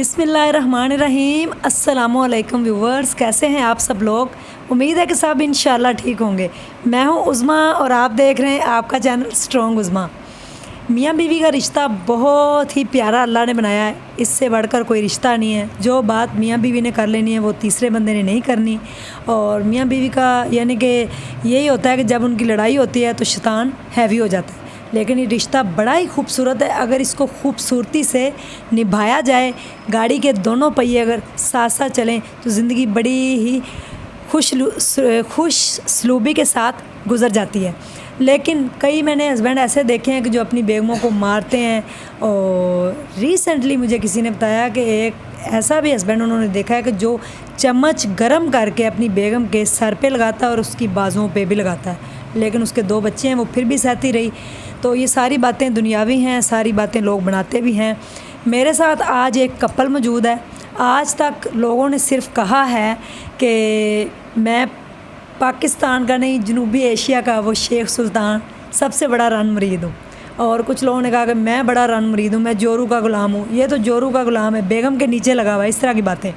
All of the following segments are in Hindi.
बिस्मिल्लाहिर्रहमानिर्रहीम। अस्सलामुअलैकुम व्यूवर्स, कैसे हैं आप सब लोग। उम्मीद है कि सब इंशाल्लाह ठीक होंगे। मैं हूं उज़मा और आप देख रहे हैं आपका चैनल स्ट्रॉन्ग उज़मा। मियाँ बीवी का रिश्ता बहुत ही प्यारा अल्लाह ने बनाया है। इससे बढ़कर कोई रिश्ता नहीं है। जो बात मियाँ बीवी ने कर लेनी है वो तीसरे बंदे ने नहीं करनी। और मियाँ बीवी का यानी कि यही होता है कि जब उनकी लड़ाई होती है तो शैतान हैवी हो जाता है। लेकिन ये रिश्ता बड़ा ही खूबसूरत है। अगर इसको खूबसूरती से निभाया जाए, गाड़ी के दोनों पहिए अगर साथ साथ चलें तो ज़िंदगी बड़ी ही खुश सलूबी के साथ गुज़र जाती है। लेकिन कई मैंने हस्बैंड ऐसे देखे हैं कि जो अपनी बेगमों को मारते हैं। और रिसेंटली मुझे किसी ने बताया कि एक ऐसा भी हस्बैंड उन्होंने देखा है कि जो चम्मच गरम करके अपनी बेगम के सर पे लगाता है और उसकी बाजुओं पे भी लगाता है। लेकिन उसके 2 बच्चे हैं, वो फिर भी सहती रही। तो ये सारी बातें दुनियावी हैं, सारी बातें लोग बनाते भी हैं। मेरे साथ आज एक कपल मौजूद है। आज तक लोगों ने सिर्फ कहा है कि मैं पाकिस्तान का नहीं, जनूबी एशिया का वो शेख सुल्तान सबसे बड़ा रन मरीद हूँ। और कुछ लोगों ने कहा कि मैं बड़ा रन मरीद हूँ, मैं जोरू का ग़ुलाम हूँ। ये तो जोरू का ग़ुलाम है, बेगम के नीचे लगा हुआ है। इस तरह की बातें।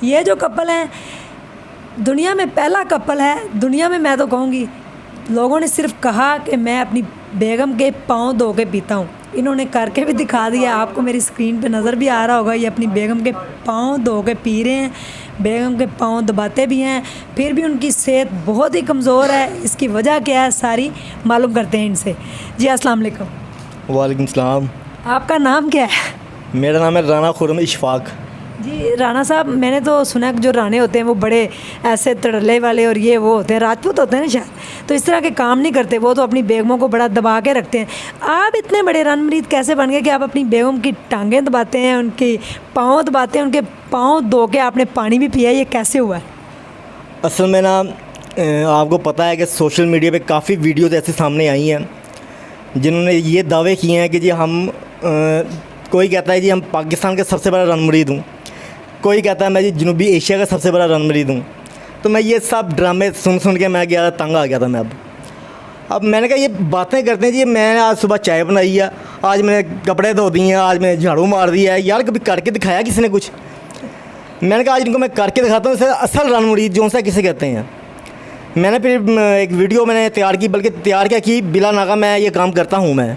ये जो कपल हैं, दुनिया में पहला कपल है, दुनिया में मैं तो कहूँगी। लोगों ने सिर्फ कहा कि मैं अपनी बेगम के पाँव धो के पीता हूँ। इन्होंने करके भी दिखा दिया। आपको मेरी स्क्रीन पे नज़र भी आ रहा होगा, ये अपनी बेगम के पाँव धो के पी रहे हैं। बेगम के पाँव दबाते भी हैं, फिर भी उनकी सेहत बहुत ही कमज़ोर है। इसकी वजह क्या है सारी मालूम करते हैं इनसे। जी अस्सलाम वालेकुम। वालेकुम सलाम। आपका नाम क्या है? मेरा नाम है राना खुर्रम इशफाक। जी राना साहब, मैंने तो सुना है कि जो राने होते हैं वो बड़े ऐसे तड़ले वाले और ये वो होते हैं, राजपूत होते हैं ना शायद, तो इस तरह के काम नहीं करते। वो तो अपनी बेगमों को बड़ा दबा के रखते हैं। आप इतने बड़े रन मरीद कैसे बन गए कि आप अपनी बेगम की टांगें दबाते हैं, उनकी पाँव दबाते हैं, उनके पाँव धो के आपने पानी भी पिया? ये कैसे हुआ है? असल में ना, आपको पता है कि सोशल मीडिया पे काफ़ी वीडियोज़ ऐसे सामने आई हैं जिन्होंने ये दावे किए हैं कि जी हम कोई कहता है जी हम पाकिस्तान का सबसे बड़ा रन मरीद हूँ, कोई कहता है मैं जी जनूबी एशिया का सबसे बड़ा रन मरीद हूँ। तो मैं ये सब ड्रामे सुन के मैं गया, तंग आ गया था मैं। अब मैंने कहा ये बातें करते हैं जी, मैंने आज सुबह चाय बनाई है, आज मैंने कपड़े धो दिए हैं, आज मैंने झाड़ू मार दिया है। यार कभी करके दिखाया किसी ने कुछ? मैंने कहा आज इनको मैं करके दिखाता हूँ, इसे असल रन मरीद जो सा किसे कहते हैं। मैंने फिर एक वीडियो मैंने तैयार की, बल्कि तैयार क्या की, बिला नागा मैं ये काम करता हूँ। मैं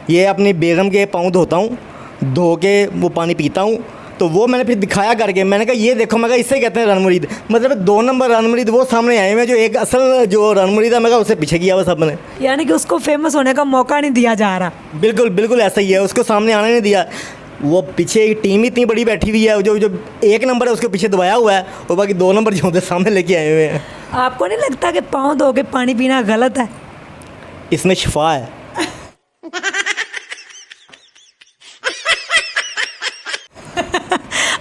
ये अपनी बेगम के पाँव धोता हूँ, धो के वो पानी पीता हूँ। तो वो मैंने फिर दिखाया करके, मैंने कहा ये देखो, मैं कहा इससे कहते हैं रन मरीद। मतलब 2 नंबर रन मरीद वो सामने आए हुए, जो एक असल जो रन मरीद है मैं कहा उससे पीछे किया हुआ सब ने। यानी कि उसको फेमस होने का मौका नहीं दिया जा रहा। बिल्कुल बिल्कुल ऐसा ही है, उसको सामने आने नहीं दिया। वो पीछे एक टीम इतनी बड़ी बैठी हुई है, जो 1 नंबर है उसके पीछे दबाया हुआ है, और बाकी 2 नंबर जो होते सामने लेके आए हुए हैं। आपको नहीं लगता कि पाँव धो के पानी पीना गलत है? इसमें शिफा है।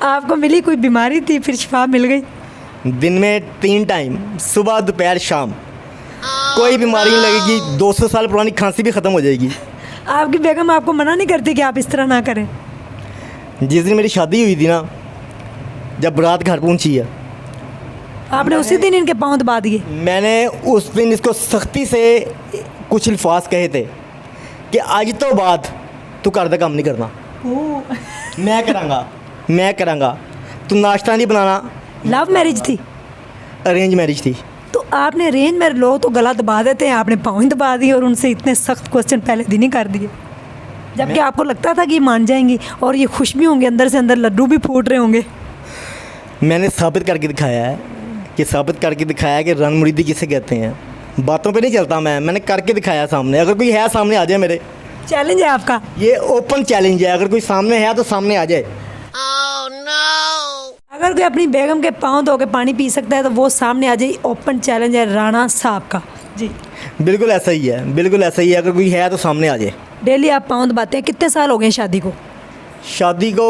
आपको मिली कोई बीमारी थी, फिर शिफा मिल गई? दिन में 3 टाइम, सुबह दोपहर शाम। कोई बीमारी नहीं लगेगी, 200 साल पुरानी खांसी भी ख़त्म हो जाएगी। आपकी बेगम आपको मना नहीं करती कि आप इस तरह ना करें? जिस दिन मेरी शादी हुई थी ना, जब बारात घर पहुंची है, आपने उसी दिन इनके पाँव दबा दिए? मैंने उस दिन इसको सख्ती से कुछ अल्फाज कहे थे कि आज तो बाद तू घर का काम नहीं करना, मैं करांगा। तू नाश्ता नहीं बनाना। लव मैरिज थी? अरेंज मैरिज थी। तो आपने अरेंज मैरिज, लोग तो गला दबा देते हैं, आपने पाँव ही दबा दिए और उनसे इतने सख्त क्वेश्चन पहले दिन ही कर दिए, जबकि आपको लगता था कि ये मान जाएंगी और ये खुश भी होंगे, अंदर से अंदर लड्डू भी फूट रहे होंगे। मैंने साबित करके दिखाया है कि रन मुरीदी किसे कहते हैं। बातों पे नहीं चलता मैंने करके दिखाया सामने। अगर कोई है सामने आ जाए, मेरे चैलेंज है आपका, ये ओपन चैलेंज है। अगर कोई सामने है तो सामने आ जाए। अगर कोई अपनी बेगम के पाँव धो के पानी पी सकता है तो वो सामने आ जाए। ओपन चैलेंज है राणा साहब का। जी बिल्कुल ऐसा ही है, बिल्कुल ऐसा ही है। अगर कोई है तो सामने आ जाए। डेली आप पाँव दबाते हैं? कितने साल हो गए शादी को? शादी को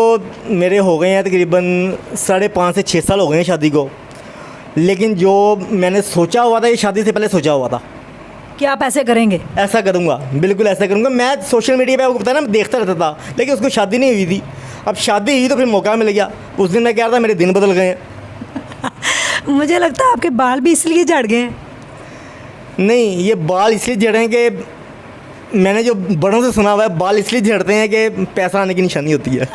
मेरे हो गए हैं तकरीबन 5.5 से 6 साल हो गए हैं शादी को। लेकिन जो मैंने सोचा हुआ था, ये शादी से पहले सोचा हुआ था कि आप ऐसे करेंगे। ऐसा करूँगा, बिल्कुल ऐसा करूँगा। मैं सोशल मीडिया पे आपको पता है ना, देखता रहता था, लेकिन उसको शादी नहीं हुई थी। अब शादी हुई तो फिर मौका मिल गया। उस दिन मैं कह रहा था मेरे दिन बदल गए हैं। मुझे लगता है आपके बाल भी इसलिए झड़ गए हैं। नहीं, ये बाल इसलिए झड़े हैं कि मैंने जो बड़ों से सुना हुआ है, बाल इसलिए झड़ते हैं कि पैसा आने की निशानी होती है।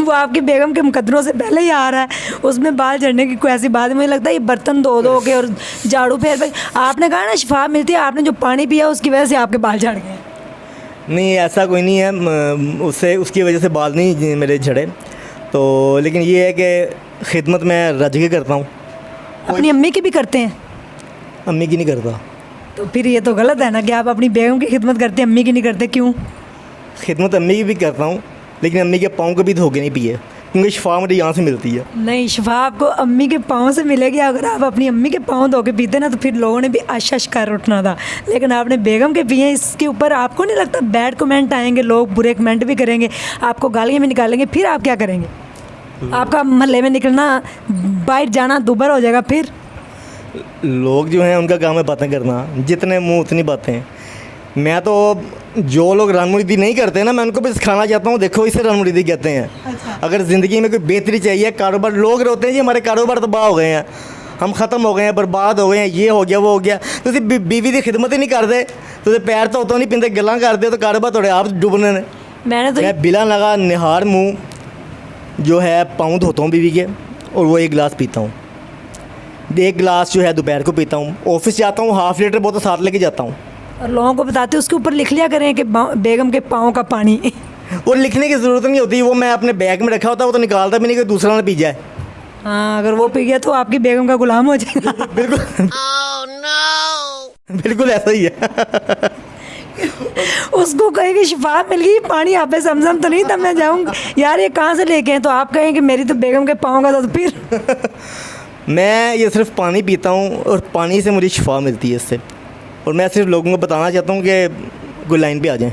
वो आपकी बेगम के मुकद्दरों से पहले ही आ रहा है, उसमें बाल झड़ने की कोई ऐसी बात नहीं। मुझे लगता है ये बर्तन धो के और झाड़ू फेर आपने कहा ना शिफा मिलती है, आपने जो पानी पिया उसकी वजह से आपके बाल झड़ गए। नहीं, ऐसा कोई नहीं है, उससे उसकी वजह से बाल नहीं मेरे झड़े। तो लेकिन ये है कि खिदमत मैं रज के करता हूँ। अपनी अम्मी की भी करते हैं? अम्मी की नहीं करता। तो फिर ये तो गलत है ना कि आप अपनी बेगम की खिदमत करते हैं, अम्मी की नहीं करते, क्यों? खिदमत अम्मी की भी करता हूँ, लेकिन अम्मी के पाँव कभी धो के नहीं पिए, क्योंकि शिफा मुझे यहाँ से मिलती है। नहीं, शिफा आपको अम्मी के पाँव से मिलेगी। अगर आप अपनी अम्मी के पाँव धो के पीते ना तो फिर लोगों ने भी आश कर उठना था, लेकिन आपने बेगम के पिए। इसके ऊपर आपको नहीं लगता बैड कमेंट आएंगे, लोग बुरे कमेंट भी करेंगे, आपको गालियाँ भी निकालेंगे, फिर आप क्या करेंगे? आपका मोहल्ले में निकलना, बाहर जाना दुबर हो जाएगा। फिर लोग जो हैं उनका काम है बातें करना, जितने मुंह उतनी बातें। मैं तो जो लोग रनमुरीदी नहीं करते ना, मैं उनको भी सिखाना चाहता हूँ, देखो इसे रनमुरीदी कहते हैं। अच्छा। अगर ज़िंदगी में कोई बेहतरी चाहिए, कारोबार, लोग रोते हैं जी हमारे कारोबार तबाह हो गए हैं, हम ख़त्म हो गए हैं, बर्बाद हो गए हैं, ये हो गया वो हो गया। तो बीवी की खिदमत ही नहीं करते, तो पैर तो नहीं पीते, गल्लां करते, तो कारोबार थोड़े आप डूबने ने। मैंने तो मैं बिला लगा निहार मुँह जो है पाँव धोता हूँ बीवी के, और वो 1 गिलास पीता हूँ। 1 गिलास जो है दोपहर को पीता हूँ। ऑफिस जाता हूँ, ½ लीटर बोतल साथ लेके जाता हूँ। और लोगों को बताते उसके ऊपर लिख लिया करें कि बेगम के पाँव का पानी। वो लिखने की ज़रूरत नहीं होती, वो मैं अपने बैग में रखा होता है, वो तो निकालता भी नहीं कि दूसरा ना पी जाए। हाँ, अगर वो पी गया तो आपकी बेगम का गुलाम हो जाएगा। बिल्कुल। oh, no! बिल्कुल ऐसा ही है। उसको कहेगी शिफा मिल गई, पानी यहाँ पे समझम तो नहीं, तब मैं जाऊँगा यार ये कहाँ से लेके हैं, तो आप कहें कि मेरी तो बेगम के पाँव का था, तो फिर मैं ये सिर्फ पानी पीता हूँ, और पानी से मुझे शिफा मिलती है इससे। और मैं सिर्फ लोगों को बताना चाहता हूँ कि कोई लाइन पे आ जाएं।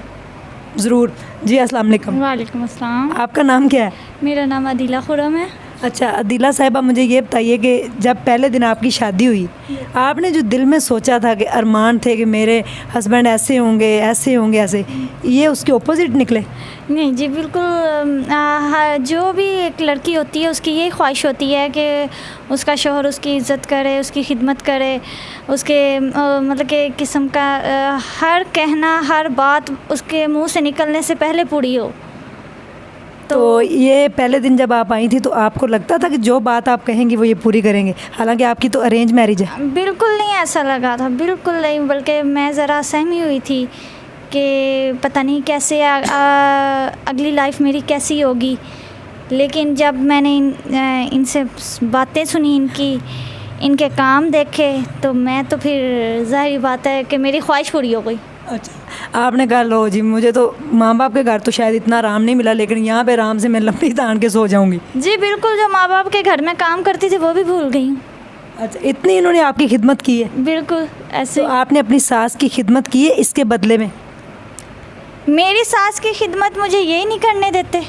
ज़रूर जी। अस्सलाम वालेकुम। वालेकुम अस्सलाम। आपका नाम क्या है? मेरा नाम अदीला खुरम है। अच्छा अदीला साहिबा, मुझे ये बताइए कि जब पहले दिन आपकी शादी हुई, आपने जो दिल में सोचा था कि अरमान थे कि मेरे हस्बैंड ऐसे होंगे ऐसे, ये उसके ऑपोजिट निकले? नहीं जी, बिल्कुल। जो भी एक लड़की होती है उसकी यही ख्वाहिश होती है कि उसका शौहर उसकी इज़्ज़त करे, उसकी खिदमत करे, उसके मतलब कि किस्म का हर कहना, हर बात उसके मुंह से निकलने से पहले पूरी हो। तो ये पहले दिन जब आप आई थी तो आपको लगता था कि जो बात आप कहेंगी वो ये पूरी करेंगे? हालांकि आपकी तो अरेंज मैरिज है। बिल्कुल नहीं ऐसा लगा था, बिल्कुल नहीं, बल्कि मैं ज़रा सहमी हुई थी कि पता नहीं कैसे अगली लाइफ मेरी कैसी होगी। लेकिन जब मैंने इनसे बातें सुनी, इनके काम देखे, तो मैं तो फिर ज़ाहिर बात है कि मेरी ख्वाहिश पूरी हो गई। अच्छा, आपने कहा लो जी, मुझे तो माँ बाप के घर तो शायद इतना आराम नहीं मिला, लेकिन यहाँ पे आराम से मैं लंबी तान के सो जाऊँगी। जी बिल्कुल, जो माँ बाप के घर में काम करती थी वो भी भूल गई हूँ। अच्छा, इतनी इन्होंने आपकी खिदमत की है? बिल्कुल ऐसे। तो आपने अपनी सास की खिदमत की है, इसके बदले में? मेरी सास की खिदमत मुझे यही नहीं करने देते।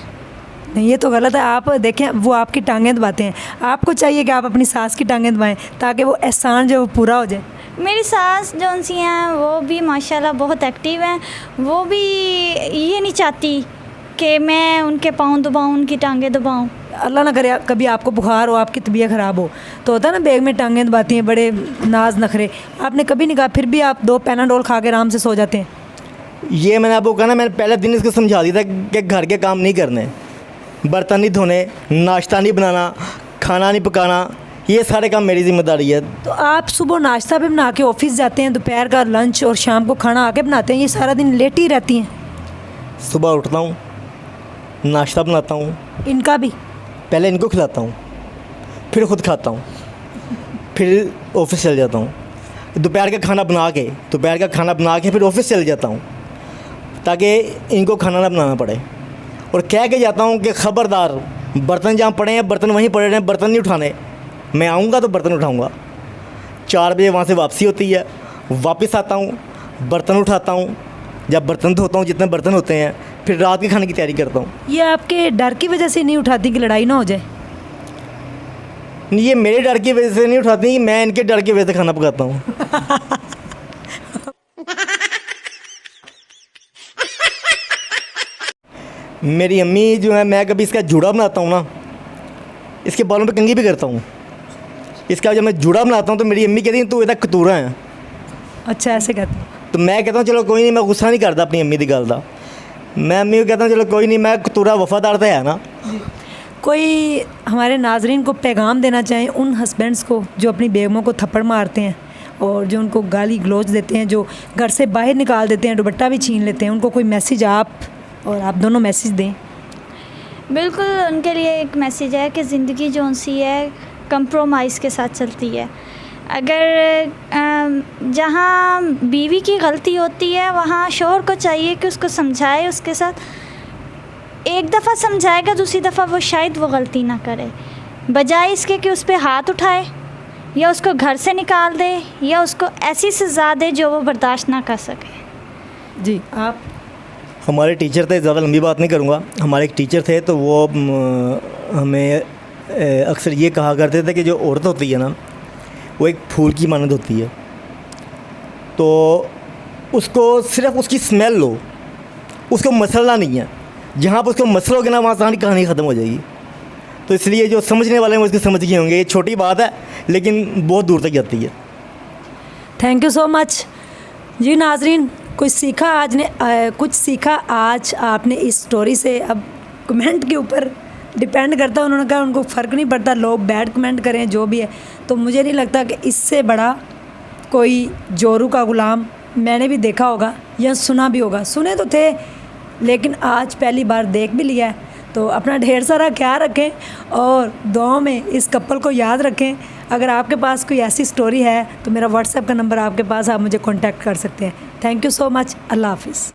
नहीं, ये तो गलत है। आप देखें, वो आपकी टांगें दबाते हैं, आपको चाहिए कि आप अपनी सास की टांगें दबाएं ताकि वो एहसान जो पूरा हो जाए। मेरी सास जो उनसी हैं वो भी माशाल्लाह बहुत एक्टिव हैं, वो भी ये नहीं चाहती कि मैं उनके पाँव दबाऊँ, उनकी टांगें दबाऊँ। अल्लाह ना करे कभी आपको बुखार हो, आपकी तबीयत ख़राब हो, तो होता है ना बैग में टांगें दबाती हैं, बड़े नाज नखरे। आपने कभी नहीं कहा, फिर भी आप 2 पैनाडोल खा के आराम से सो जाते हैं? ये मैंने आपको कहा ना, मैंने पहले दिन इसको समझा दिया था कि घर के काम नहीं करने, बर्तन नहीं धोने, नाश्ता नहीं बनाना, खाना नहीं पकाना, ये सारे काम मेरी ज़िम्मेदारी है। तो आप सुबह नाश्ता भी बना के ऑफिस जाते हैं, दोपहर का लंच और शाम को खाना आके बनाते हैं, ये सारा दिन लेटी रहती हैं? सुबह उठता हूँ, नाश्ता बनाता हूँ, इनका भी? पहले इनको खिलाता हूँ, फिर ख़ुद खाता हूँ, फिर ऑफिस चल जाता हूँ। दोपहर का खाना बना के फिर ऑफिस चल जाता हूँ, ताकि इनको खाना ना बनाना पड़े। और कह के जाता हूँ कि ख़बरदार, बर्तन जहाँ पड़े हैं बर्तन वहीं पड़े हैं, बर्तन नहीं उठाने। मैं आऊँगा तो बर्तन उठाऊँगा। 4 बजे वहाँ से वापसी होती है, वापस आता हूँ, बर्तन उठाता हूँ, जब बर्तन धोता हूँ जितने बर्तन होते हैं, फिर रात के खाने की तैयारी करता हूँ। ये आपके डर की वजह से नहीं उठाती कि लड़ाई ना हो जाए? ये मेरे डर की वजह से नहीं उठाती, मैं इनके डर की वजह से खाना पकाता हूँ। मेरी अम्मी जो है, मैं कभी इसका जूड़ा बनाता हूँ ना, इसके बालों पे कंघी भी करता हूँ। इसका जब मैं जूड़ा बनाता हूँ तो मेरी अम्मी कहती है तू इतना कतूरा है। अच्छा, ऐसे कहते हैं? तो मैं कहता हूँ चलो कोई नहीं, मैं गुस्सा नहीं करता अपनी अम्मी की गल का। मैं अम्मी को कहता हूँ चलो कोई नहीं, मैं कतूरा वफादार तो है ना। कोई हमारे नाजरीन को पैगाम देना चाहें उन हस्बैंड्स को जो अपनी बेगमों को थप्पड़ मारते हैं और जो उनको गाली गलौज देते हैं, जो घर से बाहर निकाल देते हैं, दुपट्टा भी छीन लेते हैं, उनको कोई मैसेज आप और आप दोनों मैसेज दें? बिल्कुल, उनके लिए एक मैसेज है कि ज़िंदगी जो सी है कंप्रोमाइज़ के साथ चलती है। अगर जहाँ बीवी की गलती होती है वहाँ शौहर को चाहिए कि उसको समझाए, उसके साथ एक दफ़ा समझाएगा, दूसरी दफ़ा वो शायद वो गलती ना करे, बजाय इसके कि उस पर हाथ उठाए या उसको घर से निकाल दे या उसको ऐसी सज़ा दे जो वो बर्दाश्त ना कर सके। जी आप? हमारे टीचर थे, ज़्यादा लंबी बात नहीं करूँगा। हमारे एक टीचर थे तो वो हमें अक्सर ये कहा करते थे कि जो औरत होती है ना वो एक फूल की मानद होती है, तो उसको सिर्फ उसकी स्मेल लो, उसको मसलना नहीं है। जहाँ पर उसको मसलोगे ना वहाँ सारी कहानी ख़त्म हो जाएगी। तो इसलिए जो समझने वाले हैं वो इसको समझ गए होंगे। ये छोटी बात है लेकिन बहुत दूर तक जाती है। Thank you so much. जी नाजरीन, कुछ सीखा आज ने कुछ सीखा आज आपने इस स्टोरी से। अब कमेंट के ऊपर डिपेंड करता है, उन्होंने कहा उनको फ़र्क नहीं पड़ता, लोग बैड कमेंट करें जो भी है, तो मुझे नहीं लगता कि इससे बड़ा कोई जोरू का ग़ुलाम मैंने भी देखा होगा या सुना भी होगा। सुने तो थे लेकिन आज पहली बार देख भी लिया है। तो अपना ढेर सारा ख्याल रखें और दुआओं में इस कपल को याद रखें। अगर आपके पास कोई ऐसी स्टोरी है तो मेरा व्हाट्सएप का नंबर आपके पास, आप मुझे कांटेक्ट कर सकते हैं। Thank you so much. अल्लाह हाफ़िज़।